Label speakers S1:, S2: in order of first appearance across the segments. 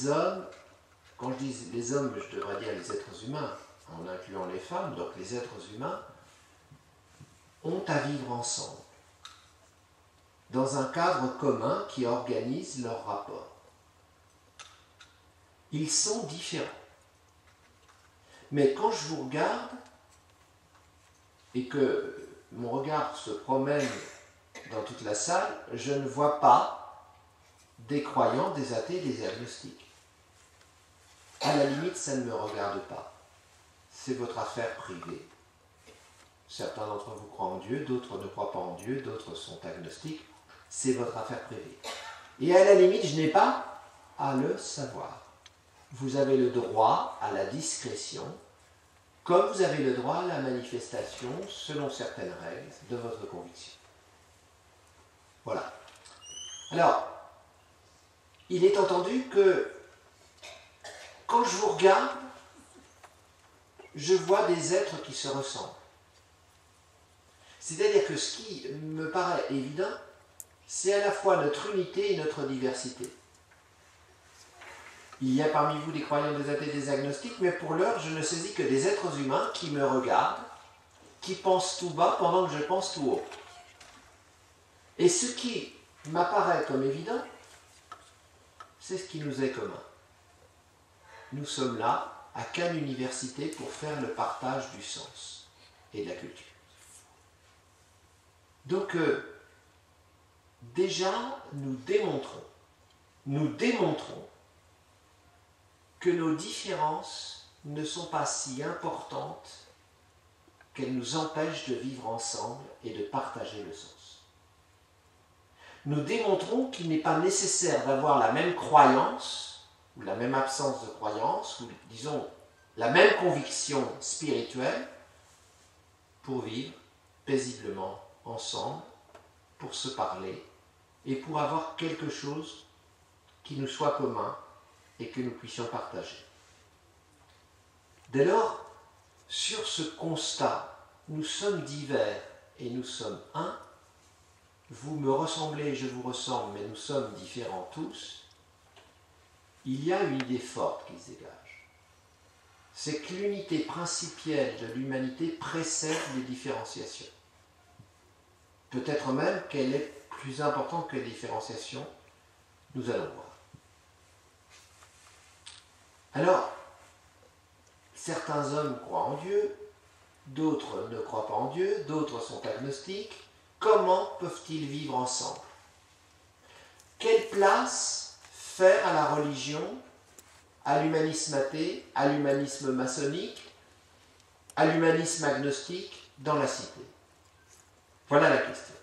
S1: les hommes, quand je dis les hommes, je devrais dire les êtres humains, en incluant les femmes, donc les êtres humains, ont à vivre ensemble, dans un cadre commun qui organise leurs rapports. Ils sont différents. Mais quand je vous regarde, et que mon regard se promène dans toute la salle, je ne vois pas des croyants, des athées, des agnostiques. À la limite, ça ne me regarde pas. C'est votre affaire privée. Certains d'entre vous croient en Dieu, d'autres ne croient pas en Dieu, d'autres sont agnostiques. C'est votre affaire privée. Et à la limite, je n'ai pas à le savoir. Vous avez le droit à la discrétion, comme vous avez le droit à la manifestation, selon certaines règles, de votre conviction. Voilà. Alors, il est entendu que quand je vous regarde, je vois des êtres qui se ressemblent. C'est-à-dire que ce qui me paraît évident, c'est à la fois notre unité et notre diversité. Il y a parmi vous des croyants, des athées, des agnostiques, mais pour l'heure, je ne saisis que des êtres humains qui me regardent, qui pensent tout bas pendant que je pense tout haut. Et ce qui m'apparaît comme évident, c'est ce qui nous est commun. Nous sommes là, à Cannes Université, pour faire le partage du sens et de la culture. Donc, déjà, nous démontrons que nos différences ne sont pas si importantes qu'elles nous empêchent de vivre ensemble et de partager le sens. Nous démontrons qu'il n'est pas nécessaire d'avoir la même croyance, ou la même absence de croyance, ou disons la même conviction spirituelle, pour vivre paisiblement ensemble, pour se parler, et pour avoir quelque chose qui nous soit commun et que nous puissions partager. Dès lors, sur ce constat, nous sommes divers et nous sommes un, vous me ressemblez, je vous ressemble, mais nous sommes différents tous, il y a une idée forte qui se dégage. C'est que l'unité principielle de l'humanité précède les différenciations. Peut-être même qu'elle est plus importante que les différenciations, nous allons voir. Alors, certains hommes croient en Dieu, d'autres ne croient pas en Dieu, d'autres sont agnostiques. Comment peuvent-ils vivre ensemble? Quelle place faire à la religion, à l'humanisme athée, à l'humanisme maçonnique, à l'humanisme agnostique dans la cité? Voilà la question.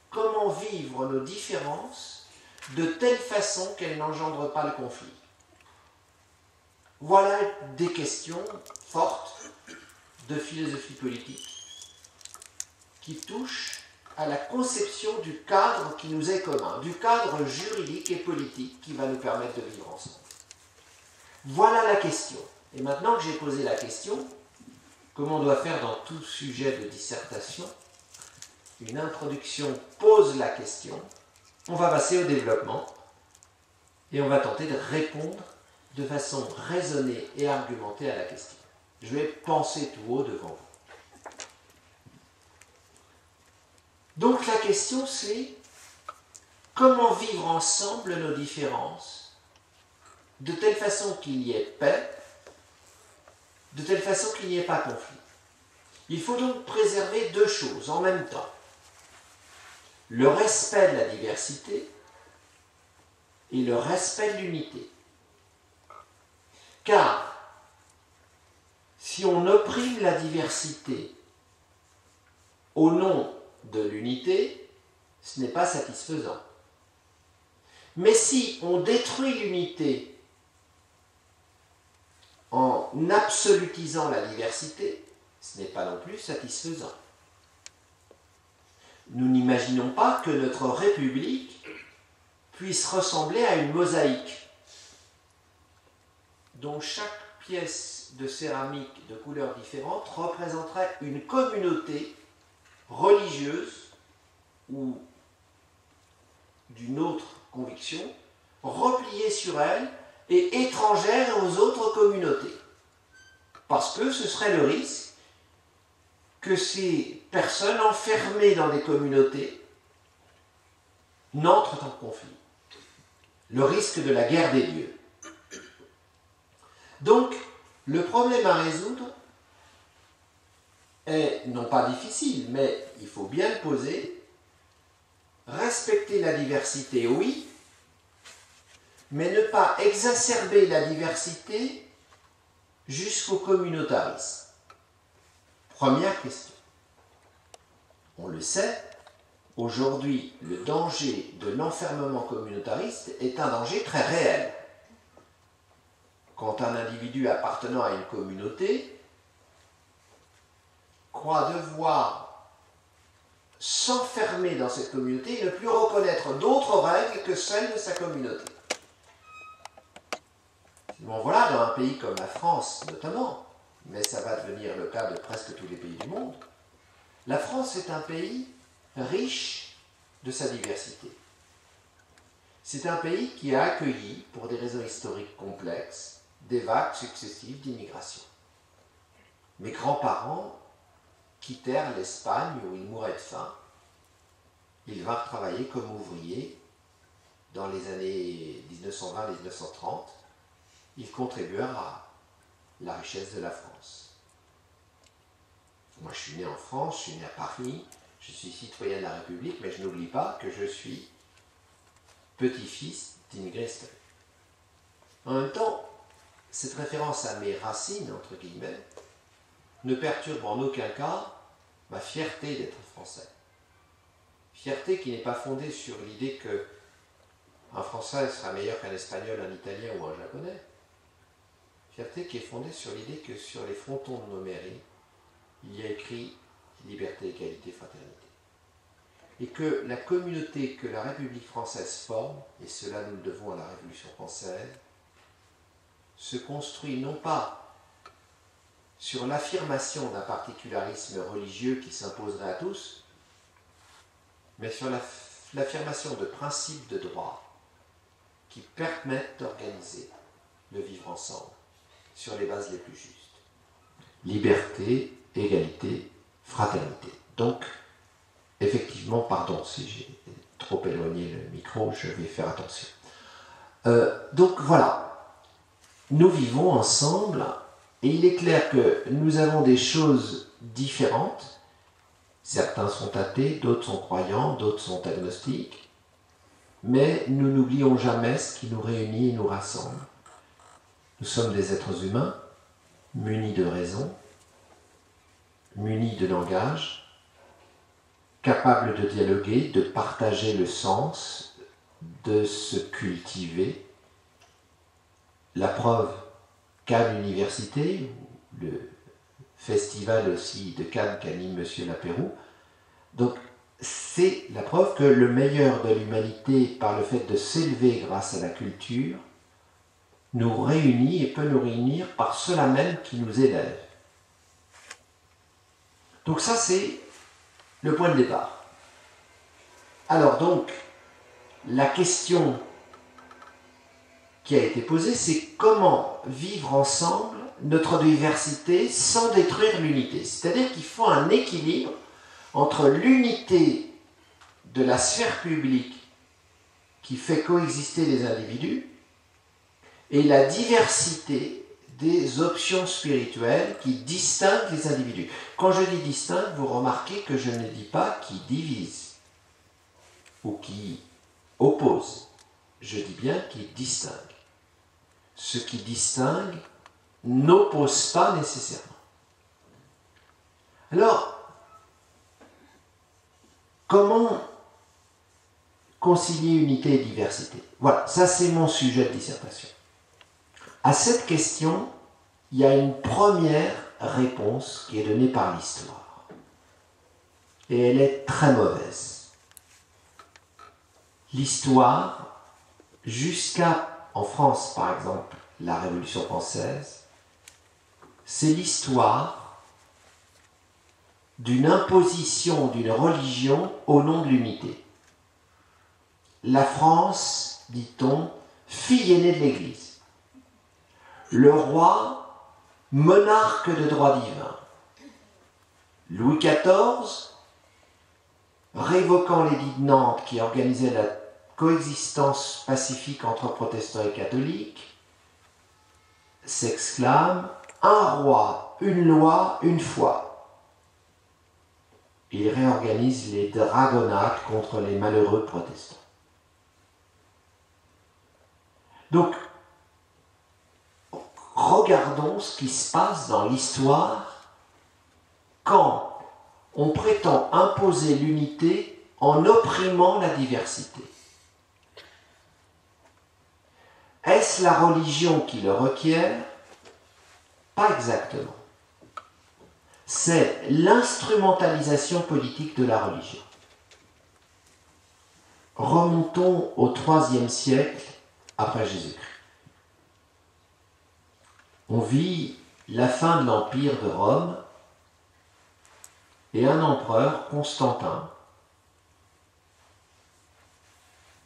S1: Comment vivre nos différences de telle façon qu'elles n'engendrent pas le conflit? Voilà des questions fortes de philosophie politique qui touchent à la conception du cadre qui nous est commun, du cadre juridique et politique qui va nous permettre de vivre ensemble. Voilà la question. Et maintenant que j'ai posé la question, comme on doit faire dans tout sujet de dissertation, une introduction pose la question, on va passer au développement et on va tenter de répondre de façon raisonnée et argumentée à la question. Je vais penser tout haut devant vous. Donc la question c'est comment vivre ensemble nos différences de telle façon qu'il y ait paix, de telle façon qu'il n'y ait pas conflit. Il faut donc préserver deux choses en même temps. Le respect de la diversité et le respect de l'unité. Car si on opprime la diversité au nom de l'unité, ce n'est pas satisfaisant. Mais si on détruit l'unité en absolutisant la diversité, ce n'est pas non plus satisfaisant. Nous n'imaginons pas que notre République puisse ressembler à une mosaïque dont chaque pièce de céramique de couleurs différentes représenterait une communauté religieuse ou d'une autre conviction, repliée sur elle et étrangère aux autres communautés. Parce que ce serait le risque que ces personnes enfermées dans des communautés n'entrent en conflit. Le risque de la guerre des dieux. Donc, le problème à résoudre est non pas difficile, mais il faut bien le poser. Respecter la diversité, oui, mais ne pas exacerber la diversité jusqu'au communautarisme. Première question. On le sait, aujourd'hui, le danger de l'enfermement communautariste est un danger très réel. Quand un individu appartenant à une communauté croit devoir s'enfermer dans cette communauté et ne plus reconnaître d'autres règles que celles de sa communauté. Bon, voilà, dans un pays comme la France notamment, mais ça va devenir le cas de presque tous les pays du monde, la France est un pays riche de sa diversité. C'est un pays qui a accueilli, pour des raisons historiques complexes, des vagues successives d'immigration. Mes grands-parents quittèrent l'Espagne où ils mouraient de faim. Ils vinrent travailler comme ouvriers dans les années 1920-1930. Ils contribuèrent à la richesse de la France. Moi, je suis né en France, je suis né à Paris, je suis citoyen de la République, mais je n'oublie pas que je suis petit-fils d'immigrés historiques. En même temps, cette référence à mes racines, entre guillemets, ne perturbe en aucun cas ma fierté d'être français. Fierté qui n'est pas fondée sur l'idée qu'un Français sera meilleur qu'un Espagnol, un Italien ou un Japonais. Fierté qui est fondée sur l'idée que sur les frontons de nos mairies, il y a écrit liberté, égalité, fraternité. Et que la communauté que la République française forme, et cela nous le devons à la Révolution française, se construit non pas sur l'affirmation d'un particularisme religieux qui s'imposerait à tous, mais sur l'affirmation de principes de droit qui permettent d'organiser le vivre ensemble sur les bases les plus justes. Liberté, égalité, fraternité. Donc, effectivement, pardon si j'ai trop éloigné le micro, je vais faire attention. Donc voilà, nous vivons ensemble et il est clair que nous avons des choses différentes. Certains sont athées, d'autres sont croyants, d'autres sont agnostiques, mais nous n'oublions jamais ce qui nous réunit et nous rassemble. Nous sommes des êtres humains, munis de raison, munis de langage, capables de dialoguer, de partager le sens, de se cultiver. La preuve, Cannes Université, le festival aussi de Cannes qu'anime M. Lapéroux, donc c'est la preuve que le meilleur de l'humanité, par le fait de s'élever grâce à la culture, nous réunit et peut nous réunir par cela même qui nous élève. Donc ça, c'est le point de départ. Alors donc, la question qui a été posée, c'est comment vivre ensemble notre diversité sans détruire l'unité. C'est-à-dire qu'il faut un équilibre entre l'unité de la sphère publique qui fait coexister les individus et la diversité des options spirituelles qui distinguent les individus. Quand je dis distingue, vous remarquez que je ne dis pas qui divise ou qui oppose. Je dis bien qui distingue. Ce qui distingue n'oppose pas nécessairement. Alors, comment concilier unité et diversité? Voilà, ça c'est mon sujet de dissertation. À cette question, il y a une première réponse qui est donnée par l'histoire. Et elle est très mauvaise. L'histoire, en France par exemple, la Révolution française, c'est l'histoire d'une imposition d'une religion au nom de l'unité. La France, dit-on, fille aînée de l'Église. le roi, monarque de droit divin. Louis XIV, révoquant l'édit de Nantes qui organisait la coexistence pacifique entre protestants et catholiques, s'exclame « Un roi, une loi, une foi ». Il réorganise les dragonnades contre les malheureux protestants. Donc, regardons ce qui se passe dans l'histoire quand on prétend imposer l'unité en opprimant la diversité. Est-ce la religion qui le requiert? Pas exactement. C'est l'instrumentalisation politique de la religion. Remontons au IIIe siècle après Jésus-Christ. On vit la fin de l'Empire de Rome et un empereur, Constantin,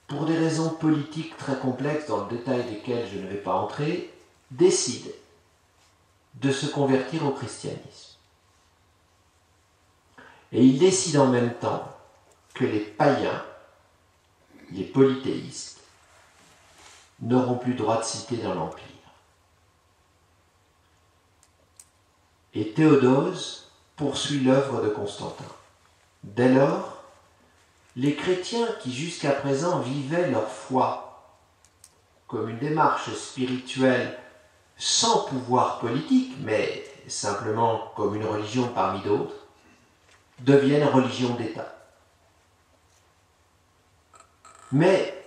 S1: pour des raisons politiques très complexes dans le détail desquelles je ne vais pas entrer, décide de se convertir au christianisme. Et il décide en même temps que les païens, les polythéistes, n'auront plus droit de cité dans l'Empire. Et Théodose poursuit l'œuvre de Constantin. Dès lors, les chrétiens qui jusqu'à présent vivaient leur foi comme une démarche spirituelle sans pouvoir politique, mais simplement comme une religion parmi d'autres, deviennent religion d'État. Mais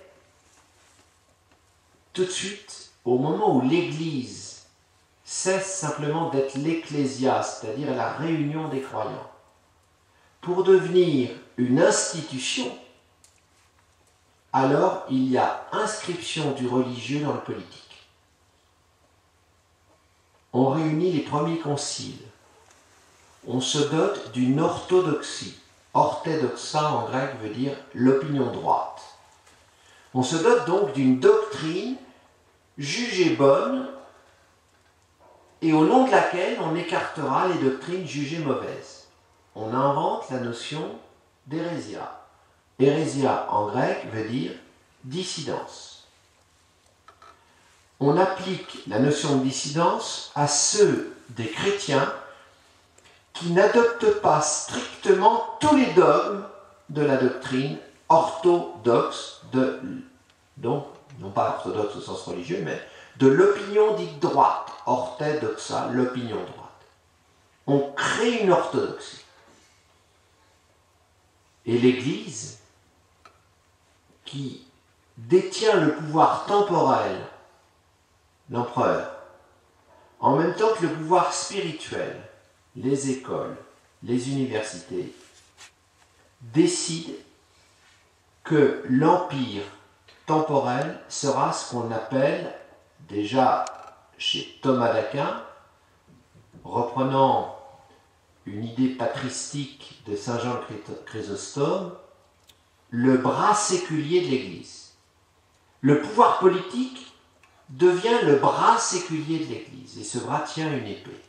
S1: tout de suite, au moment où l'Église cesse simplement d'être l'ecclésia, c'est-à-dire la réunion des croyants, pour devenir une institution, alors il y a inscription du religieux dans le politique. On réunit les premiers conciles. On se dote d'une orthodoxie. Orthodoxa en grec veut dire l'opinion droite. On se dote donc d'une doctrine jugée bonne et au nom de laquelle on écartera les doctrines jugées mauvaises. On invente la notion d'hérésia. Hérésia en grec veut dire dissidence. On applique la notion de dissidence à ceux des chrétiens qui n'adoptent pas strictement tous les dogmes de la doctrine orthodoxe, donc non pas orthodoxe au sens religieux, mais de l'opinion dite droite, orthodoxa, l'opinion droite. On crée une orthodoxie. Et l'Église, qui détient le pouvoir temporel, l'empereur, en même temps que le pouvoir spirituel, les écoles, les universités, décide que l'empire temporel sera ce qu'on appelle, déjà chez Thomas d'Aquin, reprenant une idée patristique de Saint Jean Chrysostome, le bras séculier de l'Église. Le pouvoir politique devient le bras séculier de l'Église, et ce bras tient une épée.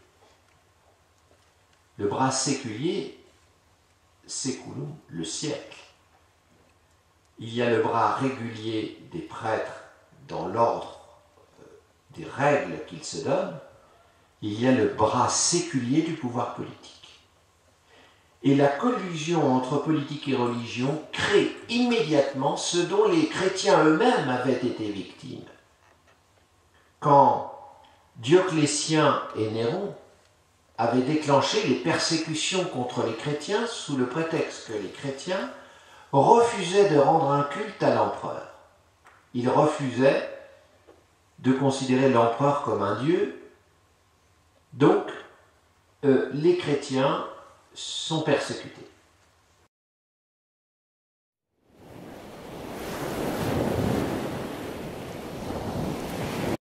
S1: Le bras séculier, séculum, le siècle. Il y a le bras régulier des prêtres dans l'ordre des règles qu'ils se donnent. Il y a le bras séculier du pouvoir politique. Et la collusion entre politique et religion crée immédiatement ce dont les chrétiens eux-mêmes avaient été victimes. Quand Dioclétien et Néron avaient déclenché les persécutions contre les chrétiens sous le prétexte que les chrétiens refusaient de rendre un culte à l'empereur. Ils refusaient de considérer l'empereur comme un dieu. Donc, les chrétiens sont persécutés.